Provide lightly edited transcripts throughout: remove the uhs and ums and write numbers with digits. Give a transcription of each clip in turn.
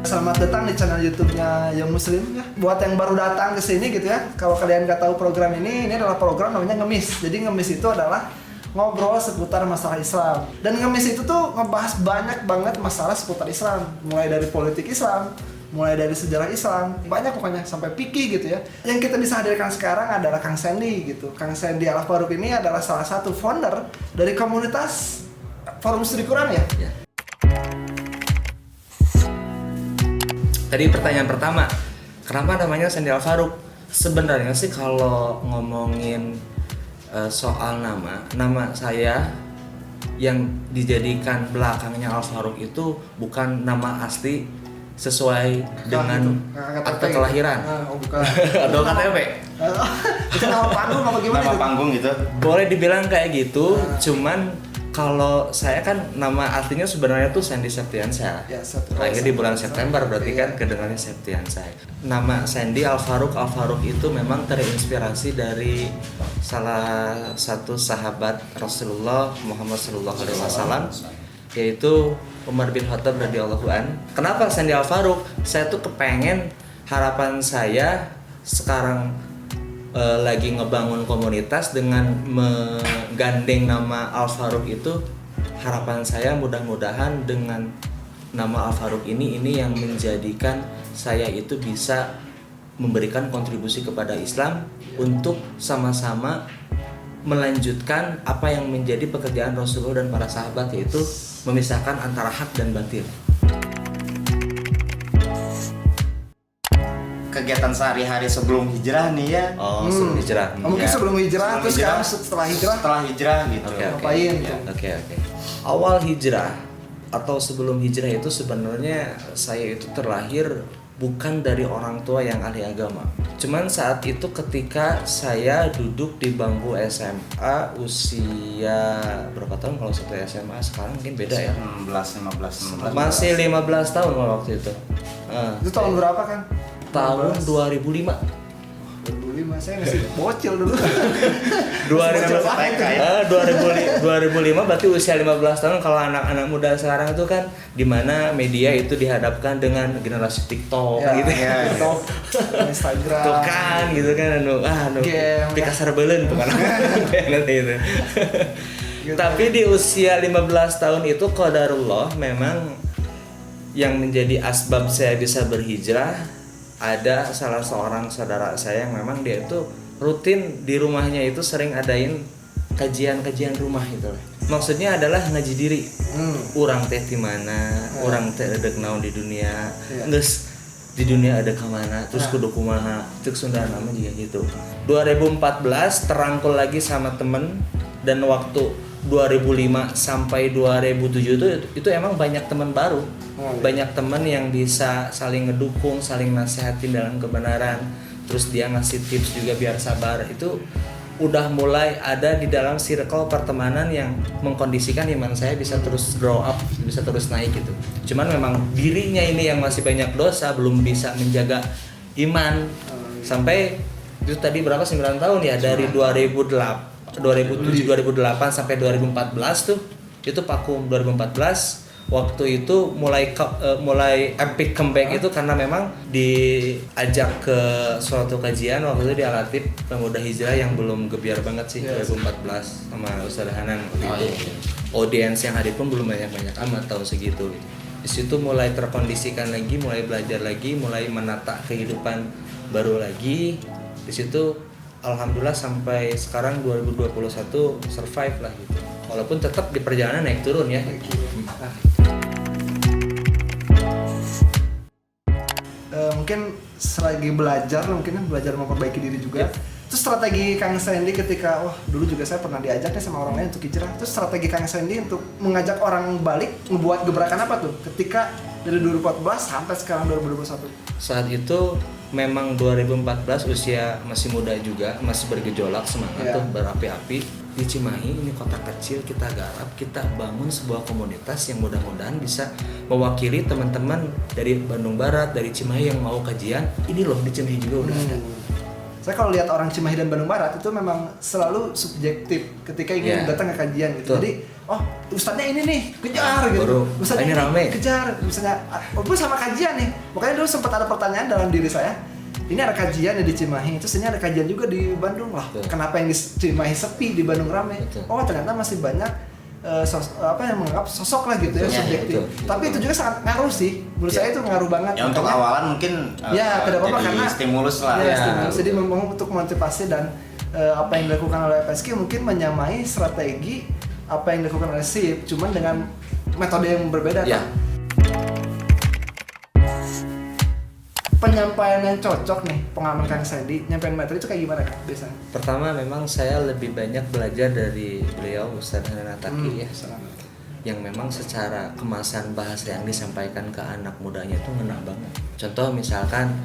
Selamat datang di channel YouTube-nya Young Muslim ya. Buat yang baru datang ke sini gitu ya, kalau kalian nggak tahu program ini adalah program namanya Ngemis. Jadi Ngemis itu adalah ngobrol seputar masalah Islam. Dan Ngemis itu tuh ngebahas banyak banget masalah seputar Islam, mulai dari politik Islam, mulai dari sejarah Islam, banyak pokoknya sampai fikih gitu ya. Yang kita bisa hadirkan sekarang adalah Kang Sandy gitu. Kang Sandy Al-Faruq ini adalah salah satu founder dari komunitas Forum Studi Quran ya. Tadi pertanyaan pertama, kenapa namanya Sandy Al-Faruq? Sebenarnya sih kalau ngomongin soal nama saya yang dijadikan belakangnya Al-Faruq itu bukan nama asli sesuai dengan akte kelahiran. Oh bukan. Atau KTP. Itu nama panggung apa gimana? Nama panggung gitu. Boleh dibilang kayak gitu, cuman kalau saya kan nama artinya sebenarnya tuh Sandy Septiansyah. Ya, Lahir di bulan September, berarti kan kedengarannya Septiansyah. Nama Sandy Al-Faruq itu memang terinspirasi dari salah satu sahabat Rasulullah Muhammad SAW, yaitu Umar bin Khattab radhiyallahu an. Kenapa Sandy Al-Faruq? Saya tuh kepengen, harapan saya sekarang lagi ngebangun komunitas dengan menggandeng nama Al-Faruq itu, harapan saya mudah-mudahan dengan nama Al-Faruq ini yang menjadikan saya itu bisa memberikan kontribusi kepada Islam untuk sama-sama melanjutkan apa yang menjadi pekerjaan Rasulullah dan para sahabat, yaitu memisahkan antara hak dan batil. Kegiatan sehari-hari sebelum hijrah nih ya. Sebelum hijrah. Mungkin sebelum hijrah, terus sekarang setelah hijrah. Setelah hijrah gitu. Ngapain? Oke. Awal hijrah atau sebelum hijrah itu sebenarnya saya itu terlahir bukan dari orang tua yang ahli agama. Cuman saat itu ketika saya duduk di bangku SMA usia berapa tahun, kalau satu SMA sekarang mungkin beda ya. 15. Masih 15 tahun waktu itu. Itu tahun berapa kan? Tahun 2005. 2005, saya masih bocil dulu. 2005 berarti usia 15 tahun. Kalau anak-anak muda sekarang itu kan dimana media itu dihadapkan dengan generasi TikTok gitu ya. TikTok, Instagram. Tuh kan gitu kan di kasar belen bukan nanti itu. Tapi di usia 15 tahun itu qadarullah memang yang menjadi asbab saya bisa berhijrah. Ada salah seorang saudara saya yang memang dia itu rutin di rumahnya itu sering adain kajian rumah gitu. Maksudnya adalah ngaji diri. Urang teh di mana, urang teh ada naon di dunia. Geus di dunia ada kemana, terus kudu kumaha. Cek Sunda nama juga gitu. 2014 terangkul lagi sama temen, dan waktu 2005 sampai 2007 itu emang banyak teman baru. Banyak teman yang bisa saling ngedukung, saling nasihatin dalam kebenaran. Terus dia ngasih tips juga biar sabar. Itu udah mulai ada di dalam circle pertemanan yang mengkondisikan iman saya bisa terus grow up, bisa terus naik gitu. Cuman memang dirinya ini yang masih banyak dosa, belum bisa menjaga iman. Sampai itu tadi berapa, 9 tahun ya, dari 2007 2008 sampai 2014 tuh, itu vakum. 2014 waktu itu mulai epic comeback itu karena memang diajak ke suatu kajian waktu itu di Al-Latif Pemuda Hijrah yang belum gebiar banget sih. 2014 sama Ustaz Hanan waktu itu. Audiens yang hadir pun belum banyak amat tahun segitu gitu. Di situ mulai terkondisikan lagi, mulai belajar lagi, mulai menata kehidupan baru lagi. Di situ alhamdulillah sampai sekarang 2021 survive lah gitu. Walaupun tetap di perjalanan naik turun ya. Mungkin selagi belajar memperbaiki diri juga. Terus strategi Kang Sandy ketika dulu juga saya pernah diajak sama orang lain untuk hijrah. Terus strategi Kang Sandy untuk mengajak orang balik ngebuat gebrakan apa tuh ketika dari 2014 sampai sekarang 2021? Saat itu memang 2014 usia masih muda juga, masih bergejolak semangat tuh berapi-api. Di Cimahi ini kota kecil, kita garap, kita bangun sebuah komunitas yang mudah-mudahan bisa mewakili teman-teman dari Bandung Barat, dari Cimahi yang mau kajian. Ini loh di Cimahi juga udah ada. Saya kalau lihat orang Cimahi dan Bandung Barat itu memang selalu subjektif ketika ingin datang ke kajian gitu. Jadi, oh ustadznya ini nih kejar gitu, ustadznya ini rame. Kejar, misalnya, oh sama kajian nih. Makanya dulu sempat ada pertanyaan dalam diri saya. Ini ada kajian di Cimahi, terus ini ada kajian juga di Bandung lah. Kenapa yang di Cimahi sepi, di Bandung rame? Oh ternyata masih banyak yang menganggap sosok lah gitu ya, subjektif. Tapi itu juga sangat ngaruh sih. Menurut saya itu ngaruh banget. Ya untuk awalan mungkin tidak apa-apa karena stimulus lah. Stimulus. Jadi memang untuk motivasi dan apa yang dilakukan oleh FSK mungkin menyamai strategi apa yang dilakukan oleh SIP, cuman dengan metode yang berbeda. Penyampaian yang cocok nih, pengalaman Kang Sandy, nyampein materi itu kayak gimana Kang biasanya? Pertama memang saya lebih banyak belajar dari beliau Ustadz Hanan Attaqi yang memang secara kemasan bahasa yang disampaikan ke anak mudanya itu ngena banget. Contoh misalkan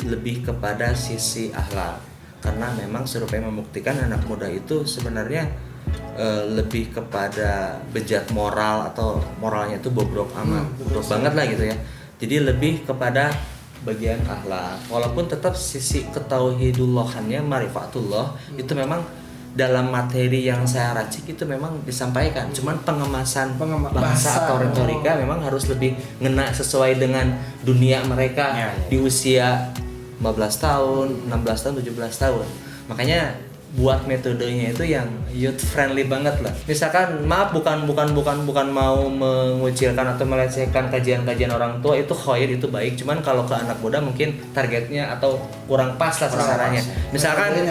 lebih kepada sisi akhlak, karena memang survei membuktikan anak muda itu sebenarnya lebih kepada bejat moral atau moralnya itu bobrok amat, bobrok banget lah gitu ya. Jadi lebih kepada bagian akhlak, walaupun tetap sisi ketauhidullahannya, marifatullah itu memang dalam materi yang saya racik itu memang disampaikan. Cuman pengemasan bahasa atau retorika memang harus lebih ngena sesuai dengan dunia mereka di usia 15 tahun, 16 tahun, 17 tahun. Makanya buat metodenya itu yang youth friendly banget lah. Misalkan maaf bukan mau mengucilkan atau melecehkan kajian-kajian orang tua, itu khair, itu baik. Cuman kalau ke anak muda mungkin targetnya atau kurang pas lah sasarannya. Misalkan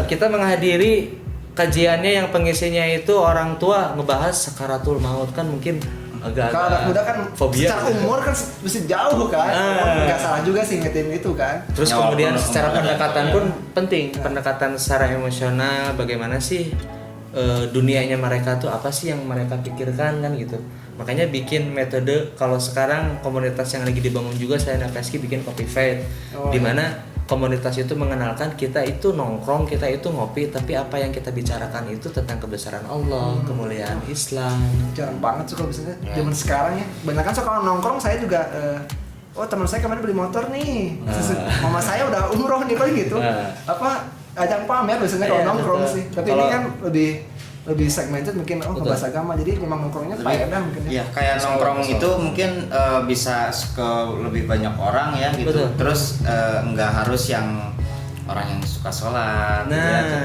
kita menghadiri kajiannya yang pengisinya itu orang tua ngebahas sakaratul maut, kan mungkin agak kalau anak muda kan fobia secara umur kan mesti jauh kan, nggak salah juga sih ngetin itu kan. Terus kemudian secara pendekatan pun penting, pendekatan secara emosional, bagaimana sih dunianya mereka tuh, apa sih yang mereka pikirkan kan gitu. Makanya bikin metode, kalau sekarang komunitas yang lagi dibangun juga saya dan FSK bikin Kopi Fight, dimana komunitas itu mengenalkan kita itu nongkrong, kita itu ngopi, tapi apa yang kita bicarakan itu tentang kebesaran Allah, kemuliaan Islam. Jarang banget sih kalau misalnya zaman sekarang ya. Banyak kan kalau nongkrong saya juga teman saya kemarin beli motor nih. Mama saya udah umroh nih paling gitu. Ajang pamer biasanya kalau nongkrong sih. Tapi ini kan lebih segmented mungkin ngebahas agama, jadi memang nongkrongnya faedah mungkin ya. Kayak nongkrong itu mungkin bisa ke lebih banyak orang ya gitu. Terus nggak harus yang orang yang suka sholat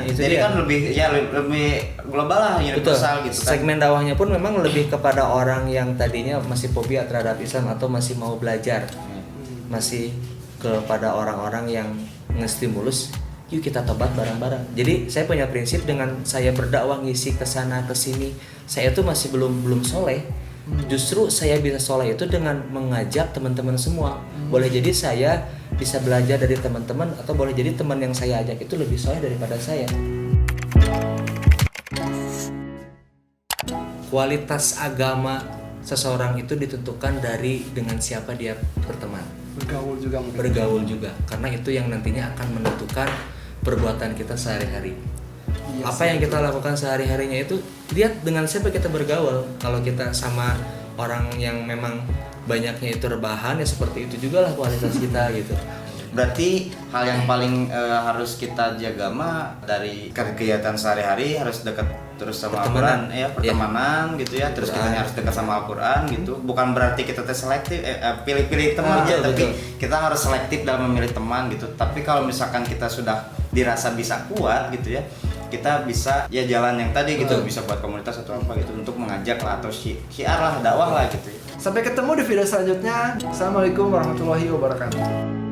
gitu. Jadi kan lebih global lah, universal gitu kan. Segmen dakwahnya pun memang lebih kepada orang yang tadinya masih fobia terhadap Islam atau masih mau belajar, masih kepada orang-orang yang ngestimulus, yuk kita tobat bareng-bareng. Jadi saya punya prinsip, dengan saya berdakwah ngisi kesana kesini, saya tuh masih belum soleh. Justru saya bisa soleh itu dengan mengajak teman-teman semua. Boleh jadi saya bisa belajar dari teman-teman, atau boleh jadi teman yang saya ajak itu lebih soleh daripada saya. Kualitas agama seseorang itu ditentukan dari dengan siapa dia berteman. Bergaul juga, karena itu yang nantinya akan menentukan perbuatan kita sehari-hari. Apa yang kita lakukan sehari-harinya itu lihat dengan siapa kita bergaul. Kalau kita sama orang yang memang banyaknya itu rebahan, ya seperti itu juga lah kualitas kita gitu. Berarti hal yang paling harus kita jaga mah dari kegiatan sehari-hari harus dekat terus sama Al-Quran, pertemanan gitu ya. Terus kita harus dekat sama Al-Quran gitu. Bukan berarti kita selektif pilih-pilih teman aja, tapi kita harus selektif dalam memilih teman gitu. Tapi kalau misalkan kita sudah dirasa bisa kuat gitu ya, kita bisa ya jalan yang tadi gitu, bisa buat komunitas atau apa gitu untuk mengajak lah, atau syiar lah, dakwah lah gitu ya. Sampai ketemu di video selanjutnya. Assalamualaikum warahmatullahi wabarakatuh.